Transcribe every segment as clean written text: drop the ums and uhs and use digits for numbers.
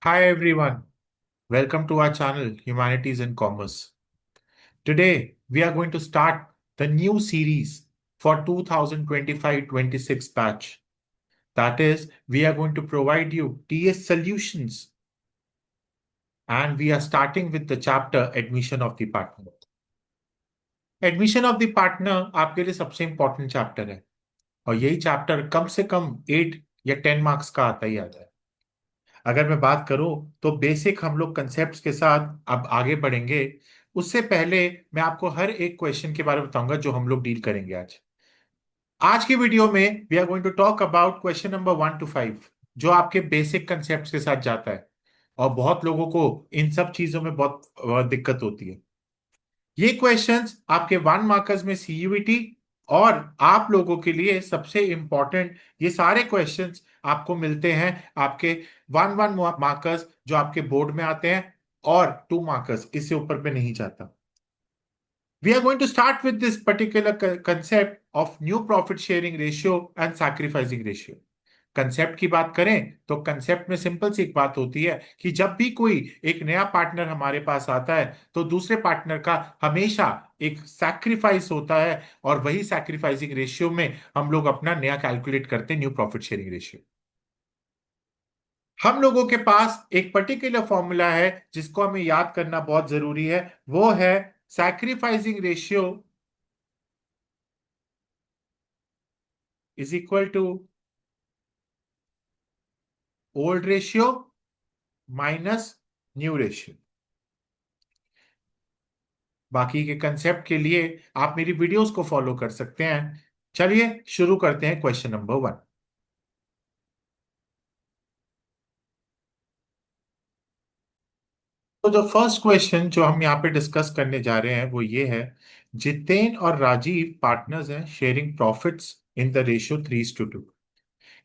Hi everyone, welcome to our channel Humanities and Commerce. Today we are going to start the new series for 2025-26 batch. That is, we are going to provide you TS solutions and we are starting with the chapter Admission of the Partner. Admission of the Partner आपके लिए सबसे important chapter है और यही chapter कम से कम 8 या 10 marks का आता ही आता है। अगर मैं बात करूं तो बेसिक हम लोग कंसेप्ट्स के साथ अब आगे बढ़ेंगे। उससे पहले मैं आपको हर एक क्वेश्चन के बारे में बताऊंगा जो हम लोग डील करेंगे आज। आज की वीडियो में we are going to talk about question number 1 to 5 जो आपके बेसिक कंसेप्ट्स के साथ जाता है और बहुत लोगों को इन सब चीजों में बहुत दिक्कत होती है। ये क्वेश्चंस आपके 1 मार्कर्स में सीयूईटी और आप लोगों के लिए सबसे इंपॉर्टेंट ये सारे क्वेश्चंस आपको मिलते हैं आपके 1 1 मार्कर्स जो आपके बोर्ड में आते हैं और 2 मार्कर्स इससे ऊपर पे नहीं जाता। We are going to start with this particular concept of new profit sharing ratio and sacrificing ratio. Concept की बात करें तो कंसेप्ट में सिंपल सी एक बात होती है कि जब भी कोई एक नया पार्टनर हमारे पास आता है तो दूसरे पार्टनर का हमेशा एक सैक्रिफाइस होता है और वही सैक्रिफाइसिंग रेशियो में हम लोग अपना नया कैलकुलेट करते हैं न्यू प्रॉफिट शेयरिंग रेशियो। हम लोगों के पास एक पर्टिकुलर फॉर्मूला है जिसको हमें याद करना बहुत जरूरी है, वो है sacrificing ratio is equal to old ratio minus new ratio. बाकी के कंसेप्ट के लिए आप मेरी वीडियोस को फॉलो कर सकते हैं। चलिए शुरू करते हैं क्वेश्चन नंबर 1। तो जो फर्स्ट क्वेश्चन जो हम यहाँ पे डिस्कस करने जा रहे हैं वो ये है, जितेन और राजीव पार्टनर्स हैं sharing profits in the ratio 3:2।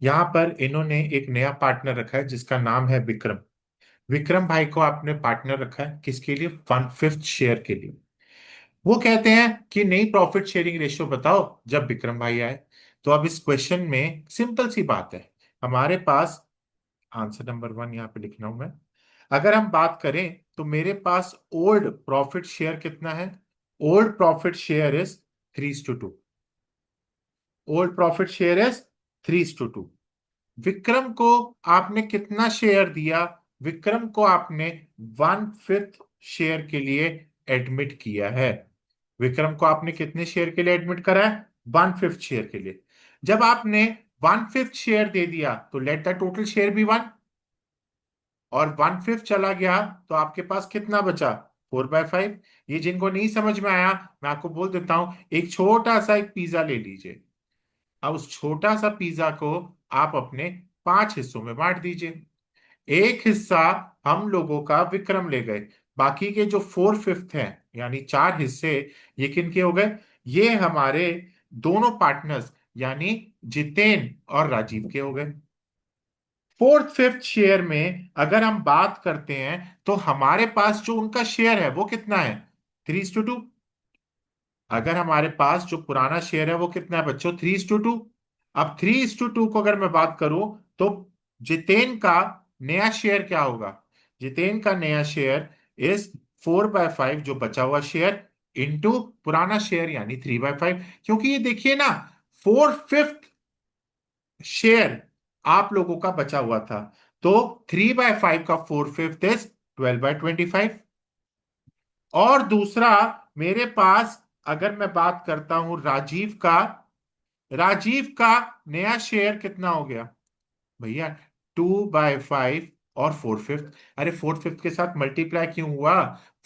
यहाँ पर इन्होंने एक नया पार्टनर रखा है जिसका नाम है विक्रम। विक्रम भाई को आपने पार्टनर रखा है किसके लिए? 1/5 शेयर के लिए। वो कहते हैं कि नई प्रॉफिट शेयरिंग रेशियो बताओ जब विक्रम भाई आए। तो अब इस क्वेश्चन में सिंपल सी बात है, हमारे पास आंसर नंबर 1 यहाँ पे लिख रहा हूं मैं। अगर हम बात करें तो मेरे पास ओल्ड प्रॉफिट शेयर कितना है? Old profit share is 3:2। Old profit share is 3:2। Vikram को आपने कितना शेयर दिया? विक्रम को आपने 1/5 शेयर के लिए एडमिट किया है। विक्रम को आपने कितने शेयर के लिए एडमिट करा है? 1/5 शेयर के लिए। जब आपने 1/5 शेयर दे दिया तो let the total share be 1 और 1/5 चला गया तो आपके पास कितना बचा? 4/5। ये जिनको नहीं समझ में आया मैं आपको बोल देता हूं, एक छोटा सा एक पिज्जा ले लीजिए। अब उस छोटा सा पिज्जा को आप अपने 5 हिस्सों में बांट दीजिए। एक हिस्सा हम लोगों का विक्रम ले गए, बाकी के जो 4/5 हैं यानी 4 हिस्से, ये किनके हो गए? ये हमारे दोनों पार्टनर्स यानी जितेन और राजीव के हो गए। 4/5 शेयर में अगर हम बात करते हैं तो हमारे पास जो उनका शेयर है वो कितना है? 3:2। अगर हमारे पास जो पुराना शेयर है वो कितना है बच्चों? 3:2। अब 3:2 को अगर मैं बात करूं तो जितेन का नया शेयर क्या होगा? जितेन का नया शेयर इज 4/5 जो बचा हुआ शेयर इंटू पुराना शेयर यानी 3/5। क्योंकि ये देखिए ना, 4/5 शेयर आप लोगों का बचा हुआ था, तो 3/5 का 4/5 इज 12/25। और दूसरा मेरे पास अगर मैं बात करता हूं राजीव का, राजीव का नया शेयर कितना हो गया भैया? 2/5 और 4/5। अरे 4/5 के साथ मल्टीप्लाई क्यों हुआ?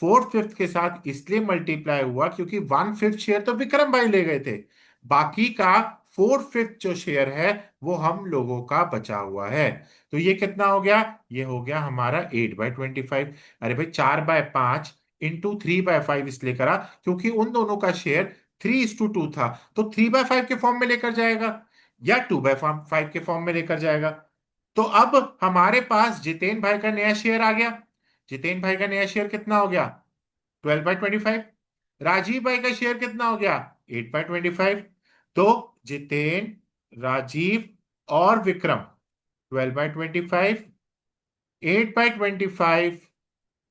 4/5 के साथ इसलिए मल्टीप्लाई हुआ क्योंकि 1/5 शेयर तो विक्रम भाई ले गए थे, बाकी का 4/5 जो शेयर है वो हम लोगों का बचा हुआ है। तो ये कितना हो गया? ये हो गया हमारा 8/25। अरे भाई 4/5 इंटू 3/5 इसलिए करा क्योंकि उन दोनों का शेयर 3:2 था, तो 3/5 के फॉर्म में लेकर जाएगा या 2/5 के फॉर्म में लेकर जाएगा। तो अब हमारे पास जितेन भाई का नया शेयर आ गया। जितेन भाई का नया शेयर कितना हो गया? 12/25। राजीव भाई का शेयर कितना हो गया? 8/25। तो जितेन, राजीव और विक्रम 12/25 8/25,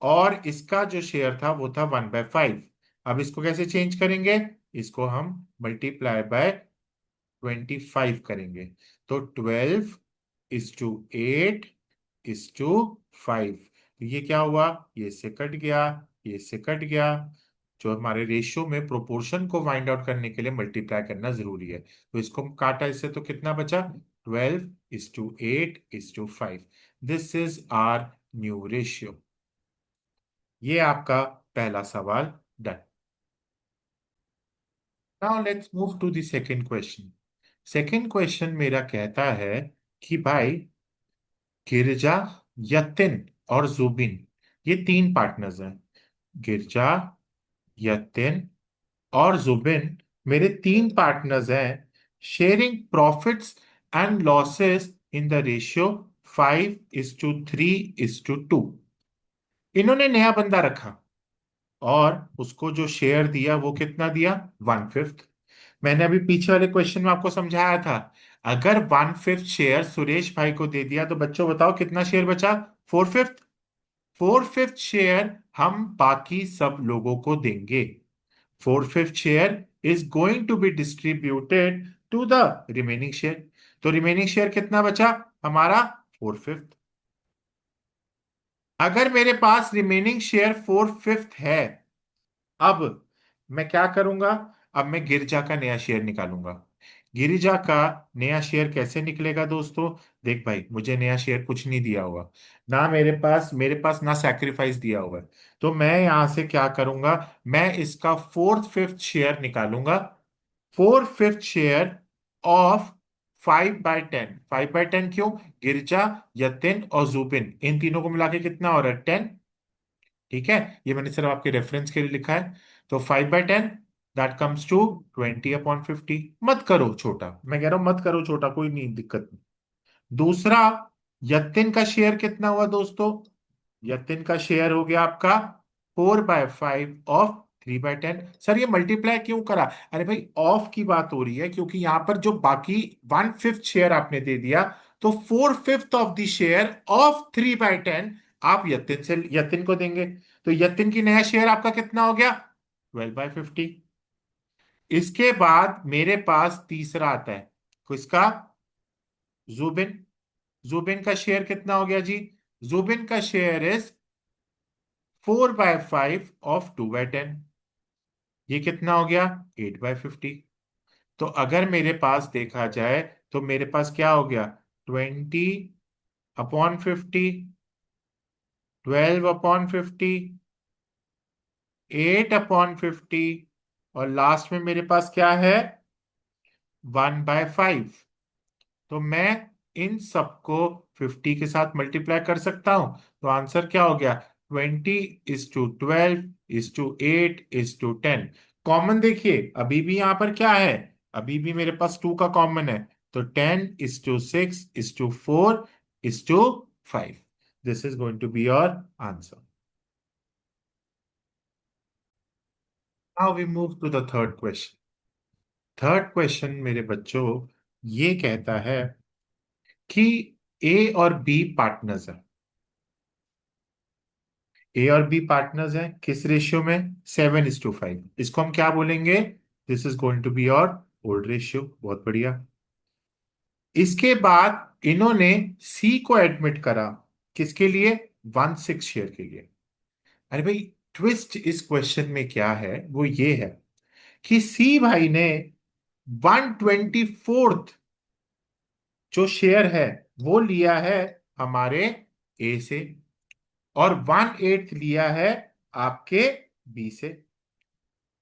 और इसका जो शेयर था वो था 1/5। अब इसको कैसे चेंज करेंगे? इसको हम ×25 करेंगे। तो 12:8:5। तो ये क्या हुआ? ये से कट गया, ये से कट गया। जो हमारे रेशियो में प्रोपोर्शन को फाइंड आउट करने के लिए मल्टीप्लाई करना जरूरी है, तो इसको हम काटा इससे, तो कितना बचा? 12:8:5। This is our new ratio. ये आपका पहला सवाल done. Now let's move to the second question. Second question मेरा कहता है कि भाई, गिरजा, यतिन और जुबिन, ये तीन पार्टनर्स हैं। गिरजा, यतिन और जुबिन मेरे तीन पार्टनर्स हैं, sharing profits and losses in the ratio 5:3:2। इन्होंने नया बंदा रखा, और उसको जो शेयर दिया वो कितना दिया? 1/5। मैंने अभी पीछे वाले क्वेश्चन में आपको समझाया था, अगर 1/5 शेयर सुरेश भाई को दे दिया तो बच्चों बताओ कितना शेयर बचा? 4/5। 4/5 शेयर हम बाकी सब लोगों को देंगे। 4/5 share is going to be distributed to the remaining share. तो रिमेनिंग शेयर कितना बचा हमारा? 4/5। अगर मेरे पास रिमेनिंग शेयर 4/5 है, अब मैं क्या करूंगा? अब मैं गिरजा का नया शेयर निकालूंगा। गिरिजा का नया शेयर कैसे निकलेगा दोस्तों? देख भाई, मुझे नया शेयर कुछ नहीं दिया हुआ, ना मेरे पास ना सैक्रिफाइस दिया हुआ है। तो मैं यहां से क्या करूंगा? मैं इसका 4/5 शेयर निकालूंगा। 4/5 शेयर ऑफ 5/10। 5/10 क्यों? गिरजा, यतिन और जुबिन, इन तीनों को मिला के कितना हो रहा है? 10। ठीक है, ये मैंने सिर्फ आपके रेफरेंस के लिए लिखा है। तो 5/10, दैट कम्स टू 20/50। मत करो छोटा, मैं कह रहा हूं मत करो छोटा, कोई नहीं, दिक्कत नहीं। दूसरा, यतिन का शेयर कितना हुआ दोस्तों? यतिन का शेयर हो गया आपका 4/5 ऑफ 3/10। सर ये मल्टीप्लाई क्यों करा? अरे भाई, ऑफ की बात हो रही है, क्योंकि यहां पर जो बाकी 1/5 शेयर आपने दे दिया, तो 4/5 ऑफ द शेयर ऑफ 3/10 आप यतिन को देंगे। तो यतिन की नया शेयर आपका कितना हो गया? 12/50। इसके बाद मेरे पास तीसरा आता है, किसका? जुबिन। जुबिन का शेयर कितना हो गया जी? जुबिन का शेयर इज 4/5 ऑफ 2/10। ये कितना हो गया? 8/50। तो अगर मेरे पास देखा जाए, तो मेरे पास क्या हो गया? 20/50, 12/50, 8/50, और लास्ट में मेरे पास क्या है? 1/5। तो मैं इन सबको 50 के साथ मल्टीप्लाई कर सकता हूं। तो आंसर क्या हो गया? 20:12:8:10। कॉमन देखिए, अभी भी यहां पर क्या है? अभी भी मेरे पास 2 का कॉमन है। तो 10:6:4:5। This is going to be your answer. Now we move to the third question. Third question मेरे बच्चों ये कहता है कि ए और बी पार्टनर्स हैं। ए और बी पार्टनर्स हैं किस रेशियो में? 7:5। इसको हम क्या बोलेंगे? This is going to be your old ratio. बहुत बढ़िया। इसके बाद इन्होंने सी को एडमिट करा, किसके लिए? 1/6 शेयर के लिए। अरे भाई, ट्विस्ट इस क्वेश्चन में क्या है? वो ये है कि सी भाई ने 1/24 जो शेयर है वो लिया है हमारे ए से, और 1/8 लिया है आपके बी से।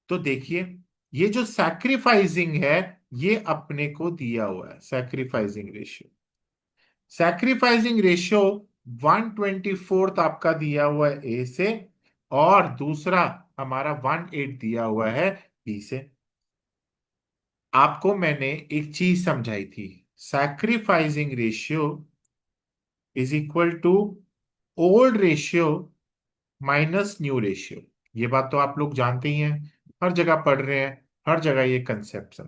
तो देखिए, ये जो सैक्रिफाइसिंग है, ये अपने को दिया हुआ है सैक्रिफाइसिंग रेशियो। सैक्रिफाइसिंग रेशियो 1/24 आपका दिया हुआ है ए से, और दूसरा हमारा 1/8 दिया हुआ है बी से। आपको मैंने एक चीज समझाई थी, sacrificing ratio is equal to old ratio minus new ratio. ये बात तो आप लोग जानते ही हैं, हर जगह पढ़ रहे हैं, हर जगह ये कंसेप्ट है।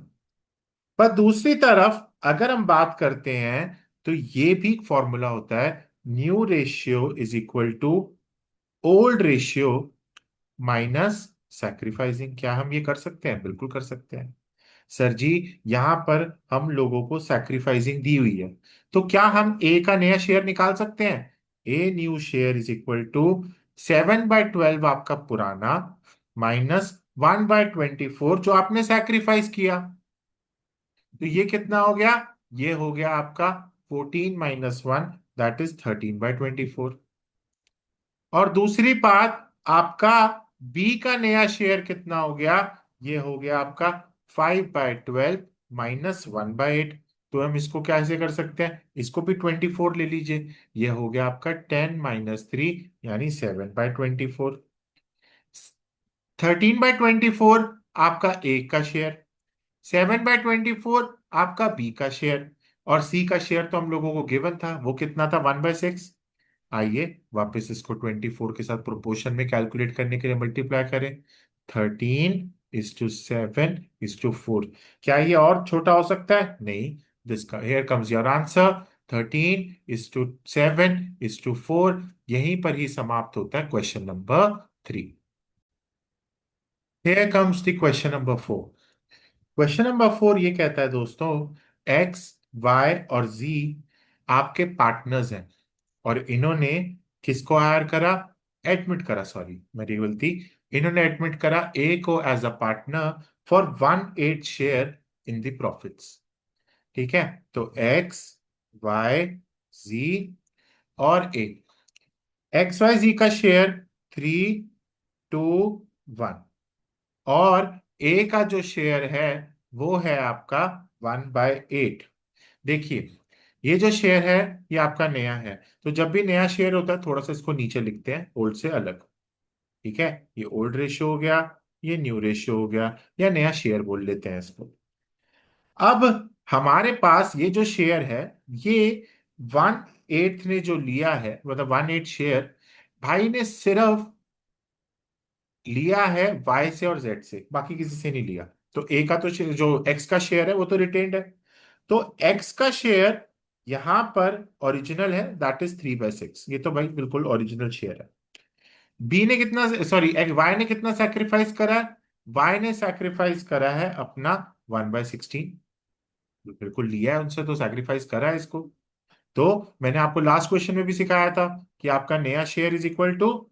पर दूसरी तरफ अगर हम बात करते हैं, तो ये भी फॉर्मूला होता है, new ratio is equal to old ratio minus sacrificing. क्या हम ये कर सकते हैं? बिल्कुल कर सकते हैं सर जी। यहां पर हम लोगों को सैक्रिफाइसिंग दी हुई है, तो क्या हम ए का नया शेयर निकाल सकते हैं? A new share is equal to 7/12 आपका पुराना माइनस 1/24 जो आपने सैक्रिफाइस किया। तो ये कितना हो गया? ये हो गया आपका 14 - 1, दैट इज 13/24। और दूसरी बात, आपका बी का नया शेयर कितना हो गया? ये हो गया आपका 5/12 -1/8। तो हम इसको कैसे कर सकते हैं? इसको भी 24 ले लीजिए। ये हो गया आपका 10 - 3 यानी 7/24। 13/24 आपका ए का शेयर, 7/24 आपका बी का शेयर, और सी का शेयर तो हम लोगों को गिवन था, वो कितना था? 1/6। आइए वापस इसको 24 के साथ प्रोपोर्शन में कैलकुलेट करने के लिए मल्टीप्लाई करें। 13:7:4। क्या ये और छोटा हो सकता है? नहीं। This here comes your answer. 13:7:4। यहीं पर ही समाप्त होता है question number 3। Here comes the question number 4। Question number 4 ये कहता है दोस्तों, एक्स, वाई और जी आपके पार्टनर्स हैं, और इन्होंने किसको हायर करा? एडमिट करा, सॉरी मेरी गलती। इन्होंने एडमिट करा ए को as a partner for 1/8 share in the profits. ठीक है, तो एक्स, वाई, जी और ए। एक्स वाई जी का शेयर 3:2:1, और ए का जो शेयर है वो है आपका 1/8। देखिए, ये जो शेयर है ये आपका नया है, तो जब भी नया शेयर होता है थोड़ा सा इसको नीचे लिखते हैं ओल्ड से अलग। ठीक है, ये ओल्ड रेशियो हो गया, ये न्यू रेशियो हो गया, या नया शेयर बोल लेते हैं इसको। अब हमारे पास ये जो शेयर है, ये 1/8 ने जो लिया है, मतलब 1/8 शेयर भाई ने सिर्फ लिया है वाई से और जेड से, बाकी किसी से नहीं लिया। तो ए का तो जो एक्स का शेयर है वो तो रिटेन्ड है। तो एक्स का शेयर यहां पर ओरिजिनल है, दैट इज 3/6। ये तो भाई बिल्कुल ओरिजिनल शेयर है। बी ने कितना, सॉरी वाई ने कितना सैक्रिफाइस करा है? वाई ने सैक्रिफाइस करा है अपना 1/16। बिल्कुल लिया है उनसे, तो सैक्रिफाइस करा है इसको। तो मैंने आपको लास्ट क्वेश्चन में भी सिखाया था कि आपका नया share is equal to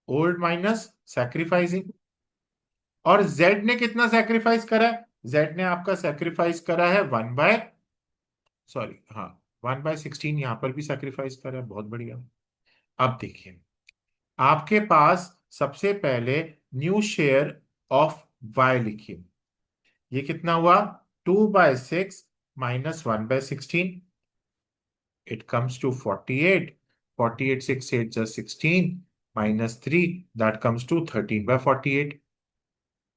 old minus sacrificing. और जेड ने कितना सैक्रिफाइस करा है? जेड ने आपका सैक्रिफाइस करा है 1/16। यहां पर भी सैक्रिफाइस करा है, बहुत बढ़िया। अब देखिए, आपके पास सबसे पहले न्यू शेयर ऑफ वाई लिखिए। ये कितना हुआ? 2/6 -1/16। It comes to 48। 48 6 8 just 16 -3, that comes to 13/48।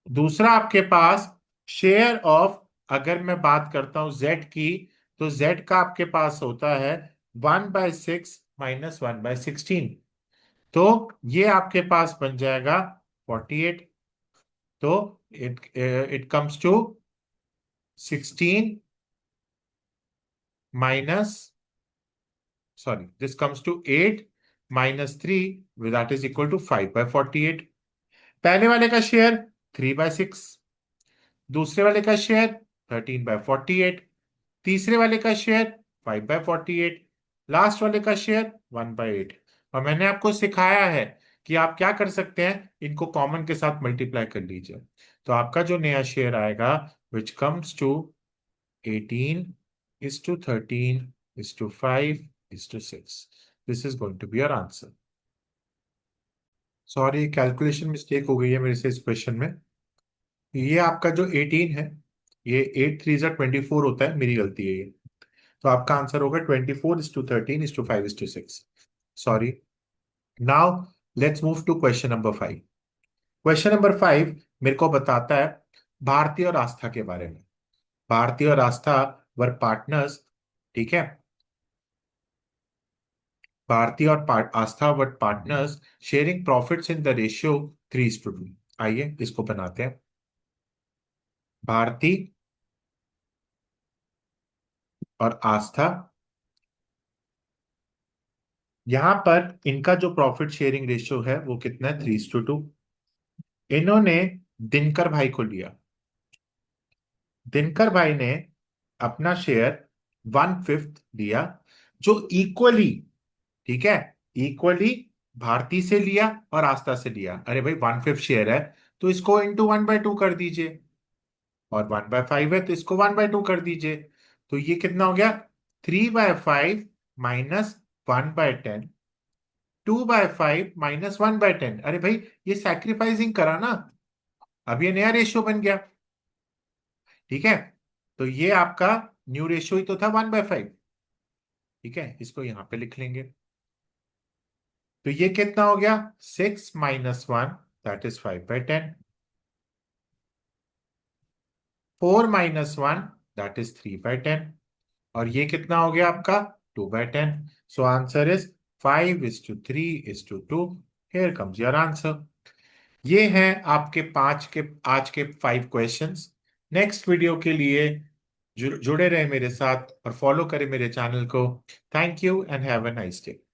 दूसरा आपके पास शेयर ऑफ, अगर मैं बात करता हूं जेड की, तो जेड का आपके पास होता है 1/6 -1/16। तो ये आपके पास बन जाएगा 48। तो it it comes to 16 minus, sorry this comes to 8 -3, that is equal to 5/48। पहले वाले का शेयर 3/6, दूसरे वाले का शेयर 13/48, तीसरे वाले का शेयर 5/48, लास्ट वाले का शेयर 1/8। और मैंने आपको सिखाया है कि आप क्या कर सकते हैं, इनको कॉमन के साथ मल्टीप्लाई कर लीजिए। तो आपका जो नया शेयर आएगा, which comes to 18:13:5:6, this is going to be your answer. Sorry, calculation mistake हो गई है मेरे से इस क्वेश्चन में। ये आपका जो 18 है, ये 8 3 = 24 होता है, मेरी गलती है ये। तो आपका आंसर होगा 24:13:5:6। Sorry. Now let's move to question number 5। Question number 5 मेरे को बताता है भारतीय और आस्था के बारे में। भारतीय और आस्था वर पार्टनर्स। ठीक है, भारतीय और Aastha were partners sharing profits in the ratio 3:2। आइए इसको बनाते हैं। भारती और आस्था यहां पर इनका जो प्रॉफिट शेयरिंग रेशियो है वो कितना है, 3:2। इन्होंने दिनकर भाई को लिया। दिनकर भाई ने अपना शेयर 1/5 दिया, जो इक्वली, ठीक है, इक्वली भारती से लिया और आस्था से लिया। अरे भाई 1/5 शेयर है तो इसको इंटू 1/2 कर दीजिए, और 1/5 है तो इसको 1/2 कर दीजिए। तो ये कितना हो गया, 3/5 माइनस 1/10, 2/5 माइनस 1/10। अरे भाई ये सैक्रिफाइसिंग करा ना, अब ये नया रेशियो बन गया। ठीक है, तो ये आपका न्यू रेशियो ही तो था 1/5। ठीक है, इसको यहां पे लिख लेंगे। तो ये कितना हो गया, 6 - 1, दैट इज 5/10। 4 - 1, that is 3/10। और ये कितना हो गया आपका, 2/10। So answer is 5:3:2। Here comes your answer. ये हैं आपके पांच के आज के 5 क्वेश्चंस। नेक्स्ट वीडियो के लिए जुड़े रहे मेरे साथ और फॉलो करें मेरे चैनल को। Thank you and have a nice day.